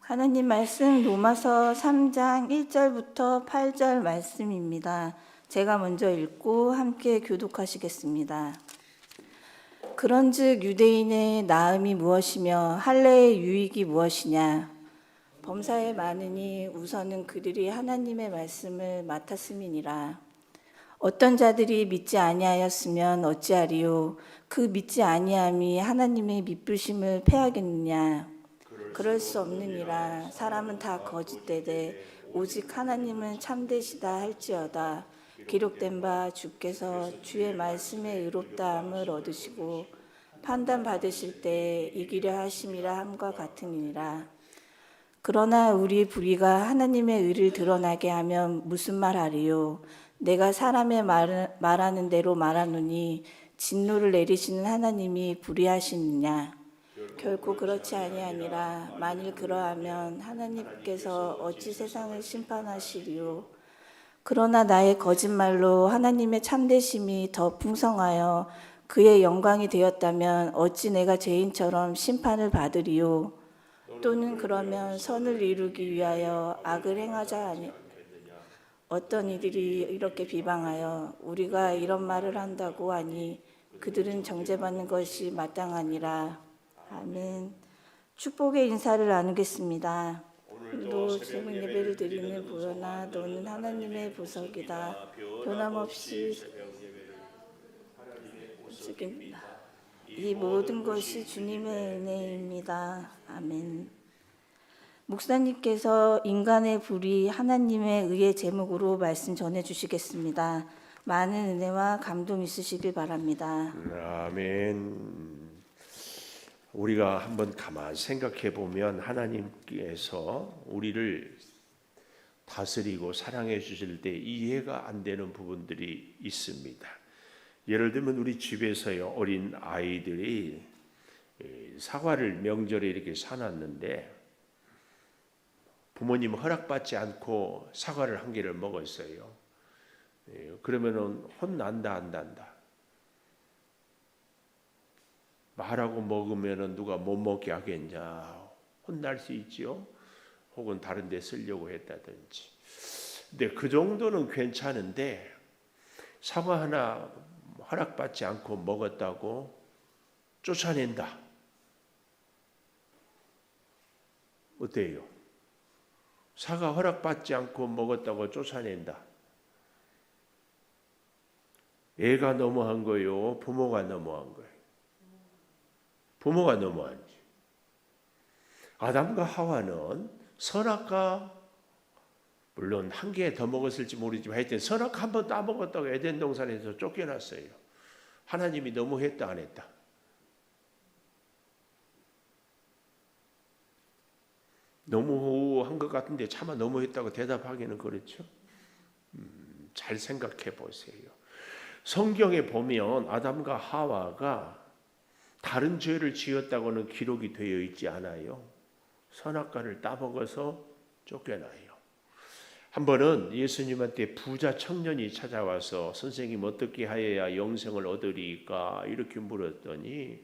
하나님 말씀 로마서 3장 1절부터 8절 말씀입니다. 제가 먼저 읽고 함께 교독하시겠습니다. 그런즉 유대인의 나음이 무엇이며 할례의 유익이 무엇이냐? 범사에 많으니 우선은 그들이 하나님의 말씀을 맡았음이니라. 어떤 자들이 믿지 아니하였으면 어찌하리요? 그 믿지 아니함이 하나님의 믿으심을 패하겠느냐? 그럴 수 없느니라. 사람은 다 거짓되되 오직 하나님은 참되시다 할지어다. 기록된 바 주께서 주의 말씀에 의롭다함을 얻으시고 판단 받으실 때 이기려 하심이라 함과 같으니라. 그러나 우리 불의가 하나님의 의를 드러나게 하면 무슨 말하리요? 내가 사람의 말하는 대로 말하노니 진노를 내리시는 하나님이 불의하시느냐? 결코 그렇지 아니하니라. 만일 그러하면 하나님께서 어찌 세상을 심판하시리요? 그러나 나의 거짓말로 하나님의 참되심이 더 풍성하여 그의 영광이 되었다면 어찌 내가 죄인처럼 심판을 받으리요? 또는 그러면 선을 이루기 위하여 악을 행하자 하니 어떤 이들이 이렇게 비방하여 우리가 이런 말을 한다고 하니 그들은 정죄받는 것이 마땅하니라. 아멘. 축복의 인사를 나누겠습니다. 오늘도 새벽 예배를 드리는 보혈아, 너는 하나님의 보석이다. 변함없이 주입니다. 이 모든 것이 주님의 은혜입니다. 아멘. 목사님께서 인간의 불의 하나님의 의의 제목으로 말씀 전해주시겠습니다. 많은 은혜와 감동 있으시길 바랍니다. 아멘. 우리가 한번 가만히 생각해 보면 하나님께서 우리를 다스리고 사랑해 주실 때 이해가 안 되는 부분들이 있습니다. 예를 들면 우리 집에서요, 어린 아이들이 사과를 명절에 이렇게 사놨는데 부모님 허락받지 않고 사과를 한 개를 먹었어요. 그러면은 혼난다 안 난다? 말하고 먹으면은 누가 못 먹게 하겠냐? 혼날 수 있지요. 혹은 다른 데 쓰려고 했다든지. 근데 그 정도는 괜찮은데 사과 하나 허락받지 않고 먹었다고 쫓아낸다. 어때요? 사과 허락받지 않고 먹었다고 쫓아낸다. 애가 너무한 거요? 부모가 너무한 거예요? 부모가 너무한지. 아담과 하와는 선악과 물론 한 개 더 먹었을지 모르지만 하여튼 선악 한 번 따먹었다고 에덴 동산에서 쫓겨났어요. 하나님이 너무했다 안 했다? 너무한 것 같은데 차마 너무했다고 대답하기는 그렇죠. 잘 생각해 보세요. 성경에 보면 아담과 하와가 다른 죄를 지었다고는 기록이 되어 있지 않아요. 선악과를 따먹어서 쫓겨나요. 한 번은 예수님한테 부자 청년이 찾아와서 선생님 어떻게 하여야 영생을 얻으리까 이렇게 물었더니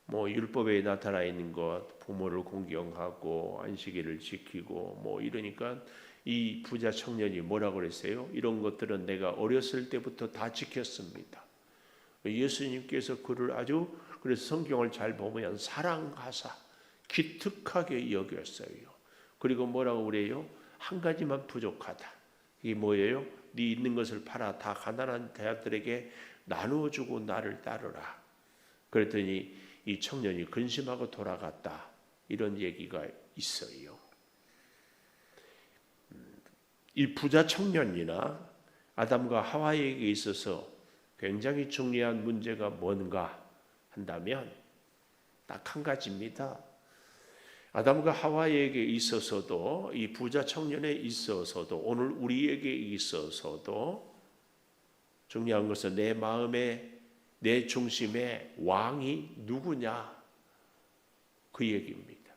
뭐 율법에 나타나 있는 것, 부모를 공경하고 안식일을 지키고 뭐 이러니까 이 부자 청년이 뭐라고 그랬어요? 이런 것들은 내가 어렸을 때부터 다 지켰습니다. 예수님께서 그를 아주 그래서 성경을 잘 보면 사랑하사 기특하게 여겼어요. 그리고 뭐라고 그래요? 한 가지만 부족하다. 이게 뭐예요? 네 있는 것을 팔아 다 가난한 자들에게 나누어 주고 나를 따르라. 그랬더니 이 청년이 근심하고 돌아갔다. 이런 얘기가 있어요. 이 부자 청년이나 아담과 하와에게 있어서 굉장히 중요한 문제가 뭔가 한다면 딱 한 가지입니다. 아담과 하와에게 있어서도 이 부자 청년에 있어서도 오늘 우리에게 있어서도 중요한 것은 내 마음에 내 중심에 왕이 누구냐 그 얘기입니다.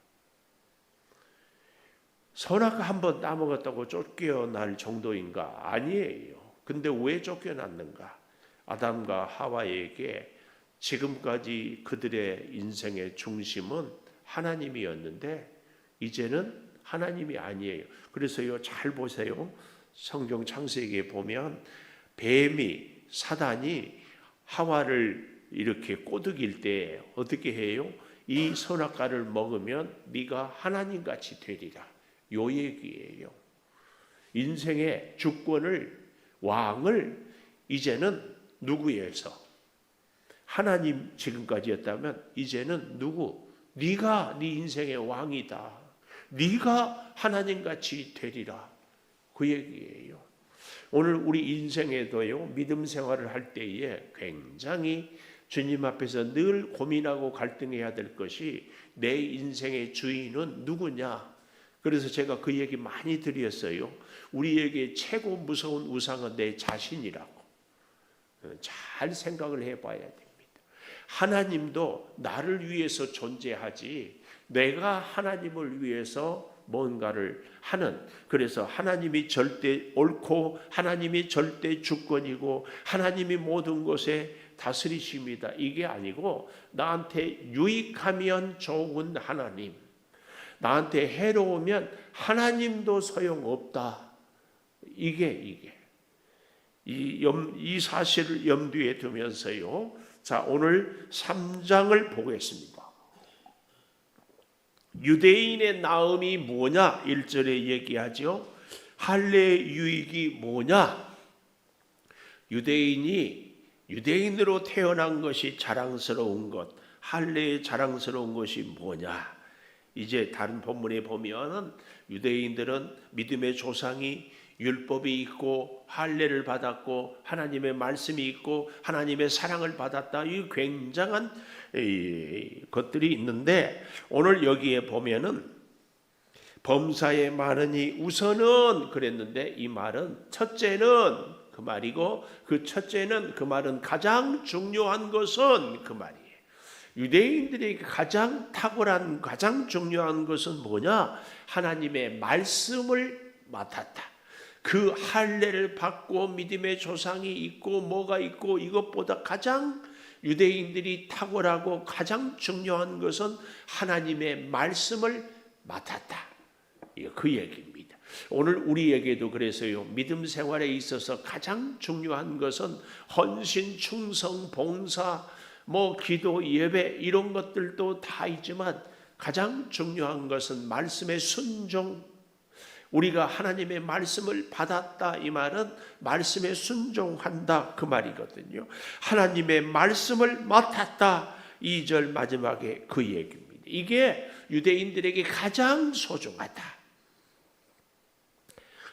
선악 한번 따먹었다고 쫓겨날 정도인가? 아니에요. 근데 왜 쫓겨났는가? 아담과 하와에게 지금까지 그들의 인생의 중심은 하나님이었는데 이제는 하나님이 아니에요. 그래서요, 잘 보세요. 성경 창세기에 보면 뱀이, 사단이 하와를 이렇게 꼬드길 때 어떻게 해요? 이 선악과를 먹으면 네가 하나님같이 되리라. 요 얘기예요. 인생의 주권을, 왕을 이제는 누구에서? 하나님 지금까지였다면 이제는 누구? 네가 네 인생의 왕이다. 네가 하나님같이 되리라. 그 얘기예요. 오늘 우리 인생에도요, 믿음 생활을 할 때에 굉장히 주님 앞에서 늘 고민하고 갈등해야 될 것이 내 인생의 주인은 누구냐. 그래서 제가 그 얘기 많이 드렸어요. 우리에게 최고 무서운 우상은 내 자신이라고. 잘 생각을 해봐야 됩니다. 하나님도 나를 위해서 존재하지 내가 하나님을 위해서 뭔가를 하는, 그래서 하나님이 절대 옳고 하나님이 절대 주권이고 하나님이 모든 것에 다스리십니다. 이게 아니고 나한테 유익하면 좋은 하나님, 나한테 해로우면 하나님도 소용없다. 이게 이 사실을 염두에 두면서요. 자, 오늘 3장을 보겠습니다. 유대인의 나음이 뭐냐? 1절에 얘기하죠. 할례의 유익이 뭐냐? 유대인으로 태어난 것이 자랑스러운 것, 할례의 자랑스러운 것이 뭐냐? 이제 다른 본문에 보면은 유대인들은 믿음의 조상이 율법이 있고 할례를 받았고 하나님의 말씀이 있고 하나님의 사랑을 받았다. 이 굉장한 것들이 있는데 오늘 여기에 보면은 범사에 많으니 우선은 그랬는데 이 말은 첫째는 그 말이고 그 첫째는 그 말은 가장 중요한 것은 그 말이에요. 유대인들에게 가장 탁월한 가장 중요한 것은 뭐냐? 하나님의 말씀을 맡았다. 그 할례를 받고 믿음의 조상이 있고 뭐가 있고 이것보다 가장 유대인들이 탁월하고 가장 중요한 것은 하나님의 말씀을 맡았다. 그 얘기입니다. 오늘 우리에게도 그래서요. 믿음 생활에 있어서 가장 중요한 것은 헌신, 충성, 봉사, 기도, 예배 이런 것들도 다 있지만 가장 중요한 것은 말씀의 순종. 우리가 하나님의 말씀을 받았다 이 말은 말씀에 순종한다 그 말이거든요. 하나님의 말씀을 맡았다 2절 마지막에 그 얘기입니다. 이게 유대인들에게 가장 소중하다.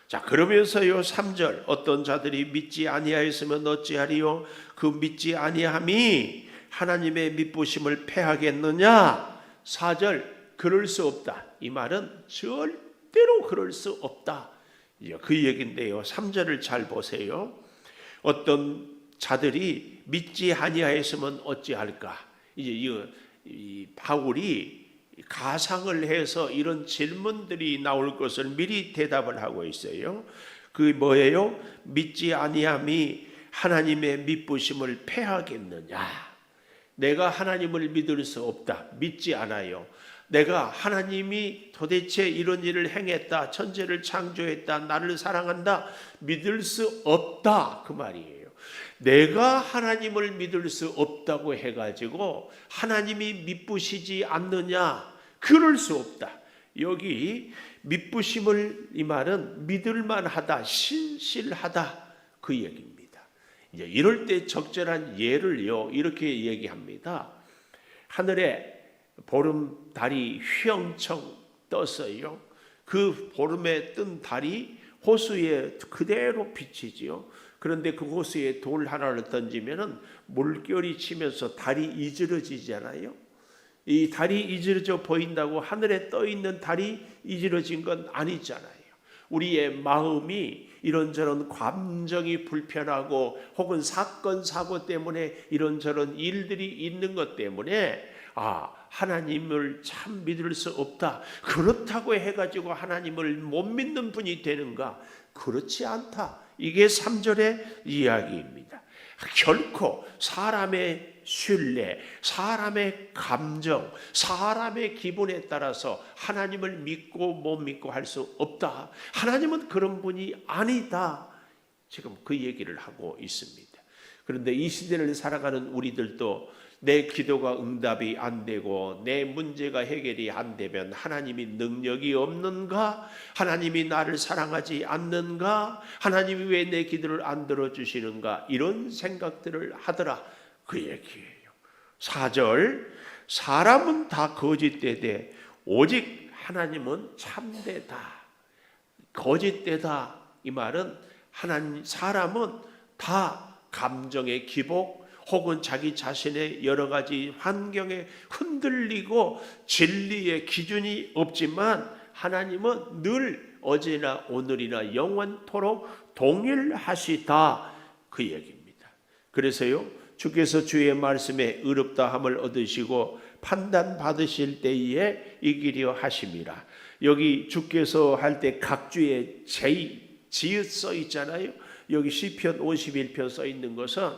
자, 그러면서요 3절 어떤 자들이 믿지 아니하였으면 어찌하리요? 그 믿지 아니함이 하나님의 믿부심을 패하겠느냐? 4절 그럴 수 없다. 이 말은 절대로 그럴 수 없다. 그 얘기인데요. 3절을 잘 보세요. 어떤 자들이 믿지 아니하였으면 어찌할까? 이제 이 바울이 가상을 해서 이런 질문들이 나올 것을 미리 대답을 하고 있어요. 그 뭐예요? 믿지 아니함이 하나님의 믿부심을 패하겠느냐? 내가 하나님을 믿을 수 없다. 믿지 않아요. 내가 하나님이 도대체 이런 일을 행했다. 천지를 창조했다. 나를 사랑한다. 믿을 수 없다. 그 말이에요. 내가 하나님을 믿을 수 없다고 해가지고 하나님이 믿부시지 않느냐? 그럴 수 없다. 여기 믿부심을 이 말은 믿을만하다. 신실하다. 그 얘기입니다. 이제 이럴 때 적절한 예를요 이렇게 얘기합니다. 하늘에 보름달이 휘영청 떴어요. 그 보름에 뜬 달이 호수에 그대로 비치지요. 그런데 그 호수에 돌 하나를 던지면은 물결이 치면서 달이 이즈러지잖아요. 이 달이 이즈러져 보인다고 하늘에 떠 있는 달이 이즈러진 건 아니잖아요. 우리의 마음이 이런저런 감정이 불편하고 혹은 사건 사고 때문에 이런저런 일들이 있는 것 때문에 하나님을 참 믿을 수 없다. 그렇다고 해가지고 하나님을 못 믿는 분이 되는가? 그렇지 않다. 이게 3절의 이야기입니다. 결코 사람의 신뢰, 사람의 감정, 사람의 기분에 따라서 하나님을 믿고 못 믿고 할 수 없다. 하나님은 그런 분이 아니다. 지금 그 얘기를 하고 있습니다. 그런데 이 시대를 살아가는 우리들도 내 기도가 응답이 안 되고 내 문제가 해결이 안 되면 하나님이 능력이 없는가? 하나님이 나를 사랑하지 않는가? 하나님이 왜 내 기도를 안 들어주시는가? 이런 생각들을 하더라. 그 얘기예요. 4절, 사람은 다 거짓되되 오직 하나님은 참되다. 거짓되다. 이 말은 사람은 다 감정의 기복 혹은 자기 자신의 여러 가지 환경에 흔들리고 진리의 기준이 없지만 하나님은 늘 어제나 오늘이나 영원토록 동일하시다. 그 얘기입니다. 그래서요, 주께서 주의 말씀에 의롭다함을 얻으시고 판단 받으실 때에 이기려 하심이라. 여기 주께서 할 때 각주의 지읒 써 있잖아요. 여기 시편 51편 써 있는 것은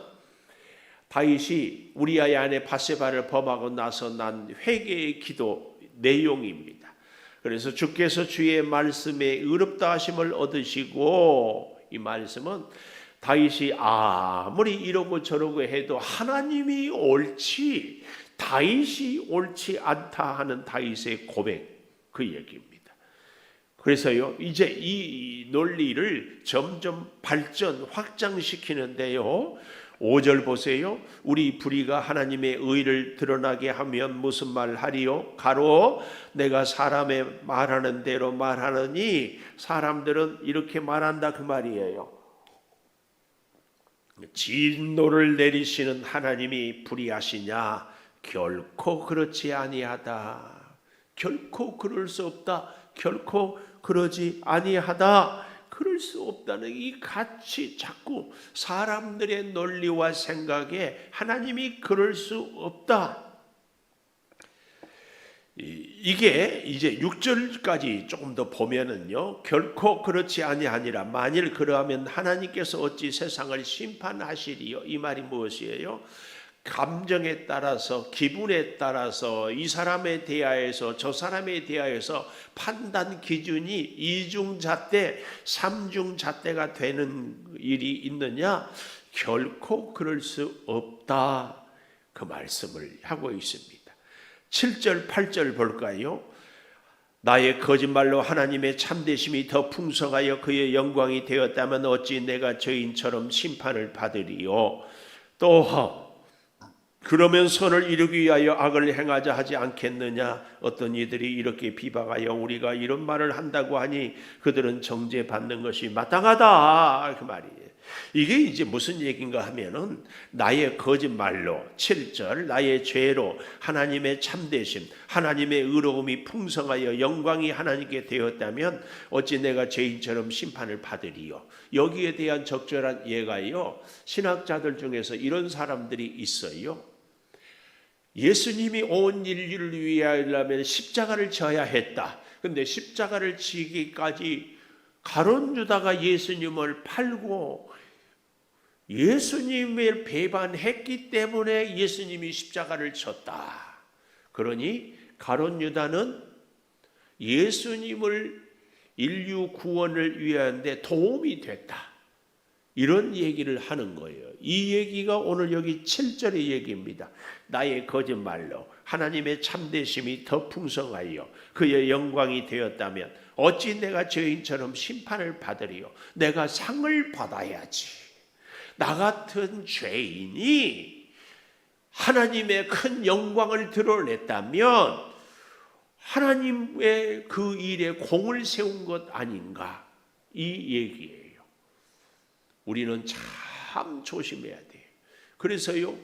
다윗이 우리아의 아내 바세바를 범하고 나서 난 회개의 기도 내용입니다. 그래서 주께서 주의 말씀에 의롭다 하심을 얻으시고, 이 말씀은 다윗이 아무리 이러고 저러고 해도 하나님이 옳지 다윗이 옳지 않다 하는 다윗의 고백, 그 얘기입니다. 그래서요, 이제 이 논리를 점점 발전 확장시키는데요, 5절 보세요. 우리 불의가 하나님의 의를 드러나게 하면 무슨 말 하리요? 가로 내가 사람의 말하는 대로 말하느니. 사람들은 이렇게 말한다 그 말이에요. 진노를 내리시는 하나님이 불의하시냐? 결코 그렇지 아니하다. 결코 그럴 수 없다. 결코 그러지 아니하다. 그럴 수 없다는 이 같이 자꾸 사람들의 논리와 생각에 하나님이 그럴 수 없다. 이게 이제 6절까지 조금 더 보면은요, 결코 그렇지 아니하니라. 만일 그러하면 하나님께서 어찌 세상을 심판하시리요? 이 말이 무엇이에요? 감정에 따라서, 기분에 따라서, 이 사람에 대하여서 저 사람에 대하여서 판단 기준이 이중잣대, 삼중잣대가 되는 일이 있느냐? 결코 그럴 수 없다. 그 말씀을 하고 있습니다. 7절, 8절 볼까요? 나의 거짓말로 하나님의 참되심이 더 풍성하여 그의 영광이 되었다면 어찌 내가 죄인처럼 심판을 받으리요? 또 그러면 선을 이루기 위하여 악을 행하자 하지 않겠느냐? 어떤 이들이 이렇게 비방하여 우리가 이런 말을 한다고 하니 그들은 정죄받는 것이 마땅하다. 그 말이에요. 이게 이제 무슨 얘기인가 하면은 나의 거짓말로 7절 나의 죄로 하나님의 참되심, 하나님의 의로움이 풍성하여 영광이 하나님께 되었다면 어찌 내가 죄인처럼 심판을 받으리요? 여기에 대한 적절한 예가요, 신학자들 중에서 이런 사람들이 있어요. 예수님이 온 인류를 위하려면 십자가를 져야 했다. 근데 십자가를 지기까지 가룟 유다가 예수님을 팔고 예수님을 배반했기 때문에 예수님이 십자가를 졌다. 그러니 가룟 유다는 예수님을 인류 구원을 위하는데 도움이 됐다. 이런 얘기를 하는 거예요. 이 얘기가 오늘 여기 7절의 얘기입니다. 나의 거짓말로 하나님의 참되심이 더 풍성하여 그의 영광이 되었다면 어찌 내가 죄인처럼 심판을 받으리요? 내가 상을 받아야지. 나 같은 죄인이 하나님의 큰 영광을 드러냈다면 하나님의 그 일에 공을 세운 것 아닌가? 이 얘기예요. 우리는 참 조심해야 돼요. 그래서요,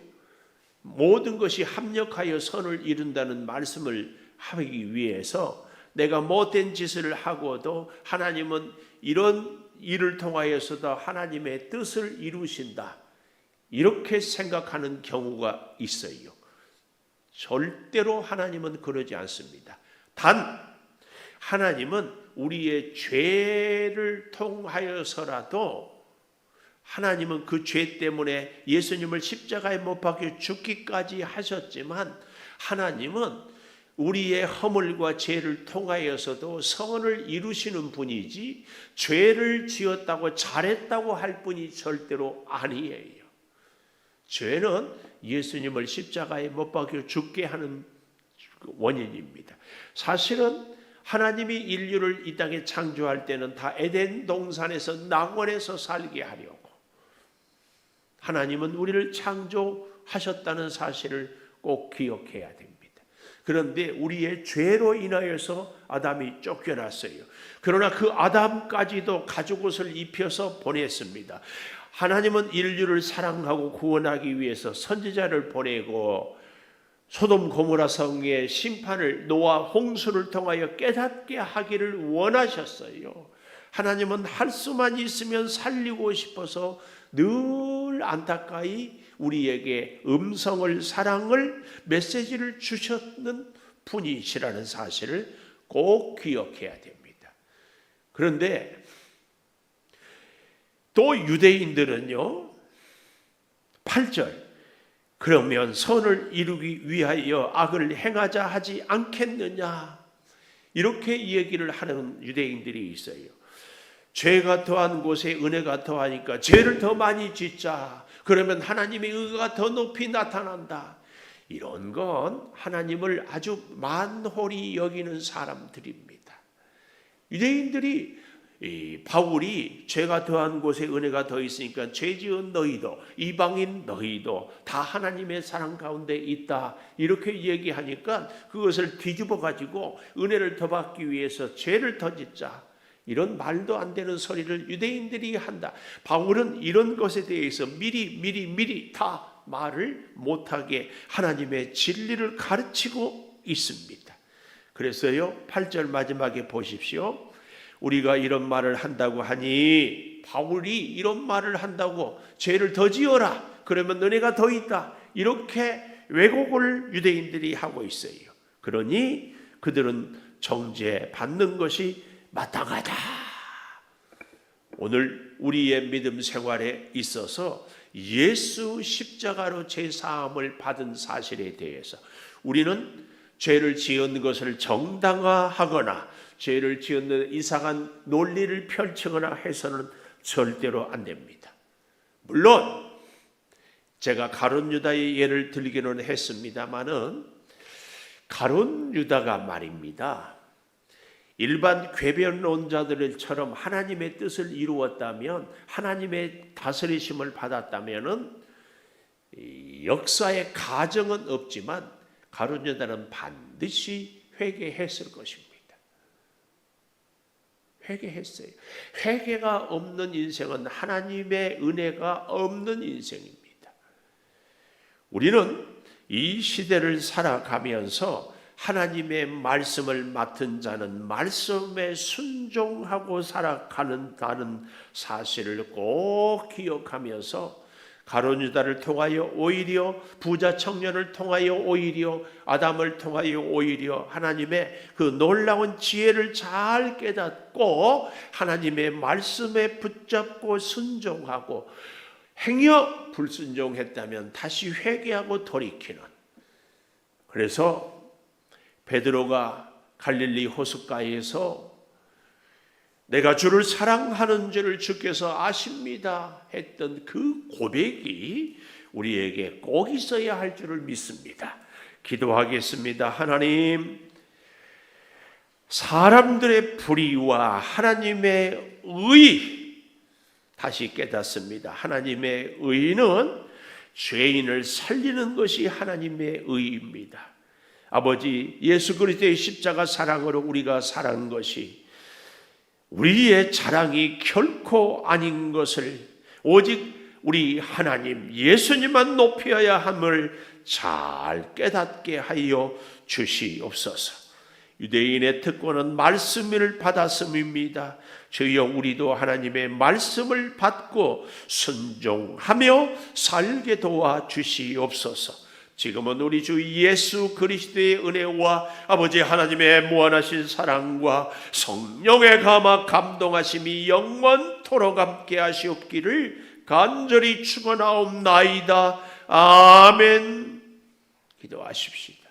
모든 것이 합력하여 선을 이룬다는 말씀을 하기 위해서 내가 못된 짓을 하고도 하나님은 이런 일을 통하여서도 하나님의 뜻을 이루신다. 이렇게 생각하는 경우가 있어요. 절대로 하나님은 그러지 않습니다. 단 하나님은 우리의 죄를 통하여서라도 하나님은 그 죄 때문에 예수님을 십자가에 못 박혀 죽기까지 하셨지만 하나님은 우리의 허물과 죄를 통하여서도 선을 이루시는 분이지 죄를 지었다고 잘했다고 할 분이 절대로 아니에요. 죄는 예수님을 십자가에 못 박혀 죽게 하는 원인입니다. 사실은 하나님이 인류를 이 땅에 창조할 때는 다 에덴 동산에서 낙원에서 살게 하려고 하나님은 우리를 창조하셨다는 사실을 꼭 기억해야 됩니다. 그런데 우리의 죄로 인하여서 아담이 쫓겨났어요. 그러나 그 아담까지도 가죽옷을 입혀서 보냈습니다. 하나님은 인류를 사랑하고 구원하기 위해서 선지자를 보내고 소돔 고모라 성의 심판을 노아 홍수를 통하여 깨닫게 하기를 원하셨어요. 하나님은 할 수만 있으면 살리고 싶어서 늘 안타까이 우리에게 음성을, 사랑을, 메시지를 주셨는 분이시라는 사실을 꼭 기억해야 됩니다. 그런데 또 유대인들은요, 8절, 그러면 선을 이루기 위하여 악을 행하자 하지 않겠느냐, 이렇게 얘기를 하는 유대인들이 있어요. 죄가 더한 곳에 은혜가 더하니까 죄를 더 많이 짓자. 그러면 하나님의 의가 더 높이 나타난다. 이런 건 하나님을 아주 만홀히 여기는 사람들입니다. 유대인들이 바울이 죄가 더한 곳에 은혜가 더 있으니까 죄 지은 너희도 이방인 너희도 다 하나님의 사랑 가운데 있다, 이렇게 얘기하니까 그것을 뒤집어 가지고 은혜를 더 받기 위해서 죄를 더 짓자, 이런 말도 안 되는 소리를 유대인들이 한다. 바울은 이런 것에 대해서 미리 다 말을 못하게 하나님의 진리를 가르치고 있습니다. 그래서요, 8절 마지막에 보십시오. 우리가 이런 말을 한다고 하니, 바울이 이런 말을 한다고 죄를 더 지어라, 그러면 은혜가 더 있다, 이렇게 왜곡을 유대인들이 하고 있어요. 그러니 그들은 정죄받는 것이 마땅하다. 오늘 우리의 믿음 생활에 있어서 예수 십자가로 죄사함을 받은 사실에 대해서 우리는 죄를 지은 것을 정당화하거나 죄를 지은 이상한 논리를 펼치거나 해서는 절대로 안 됩니다. 물론 제가 가룟 유다의 예를 들기는 했습니다마는 가룟 유다가 말입니다, 일반 궤변론자들처럼 하나님의 뜻을 이루었다면, 하나님의 다스리심을 받았다면 역사의 가정은 없지만 가룟 유다는 반드시 회개했을 것입니다. 회개했어요. 회개가 없는 인생은 하나님의 은혜가 없는 인생입니다. 우리는 이 시대를 살아가면서 하나님의 말씀을 맡은 자는 말씀에 순종하고 살아가는다는 사실을 꼭 기억하면서 가룟 유다를 통하여 오히려 부자 청년을 통하여 오히려 아담을 통하여 오히려 하나님의 그 놀라운 지혜를 잘 깨닫고 하나님의 말씀에 붙잡고 순종하고 행여 불순종했다면 다시 회개하고 돌이키는, 그래서 베드로가 갈릴리 호숫가에서 내가 주를 사랑하는 줄을 주께서 아십니다 했던 그 고백이 우리에게 꼭 있어야 할 줄을 믿습니다. 기도하겠습니다. 하나님, 사람들의 불의와 하나님의 의 다시 깨닫습니다. 하나님의 의는 죄인을 살리는 것이 하나님의 의입니다. 아버지, 예수 그리스도의 십자가 사랑으로 우리가 살아간 것이 우리의 자랑이 결코 아닌 것을 오직 우리 하나님 예수님만 높여야 함을 잘 깨닫게 하여 주시옵소서. 유대인의 특권은 말씀을 받았음입니다. 주여, 우리도 하나님의 말씀을 받고 순종하며 살게 도와 주시옵소서. 지금은 우리 주 예수 그리스도의 은혜와 아버지 하나님의 무한하신 사랑과 성령의 감화 감동하심이 영원토록 함께 하시옵기를 간절히 축원하옵나이다. 아멘. 기도하십시다.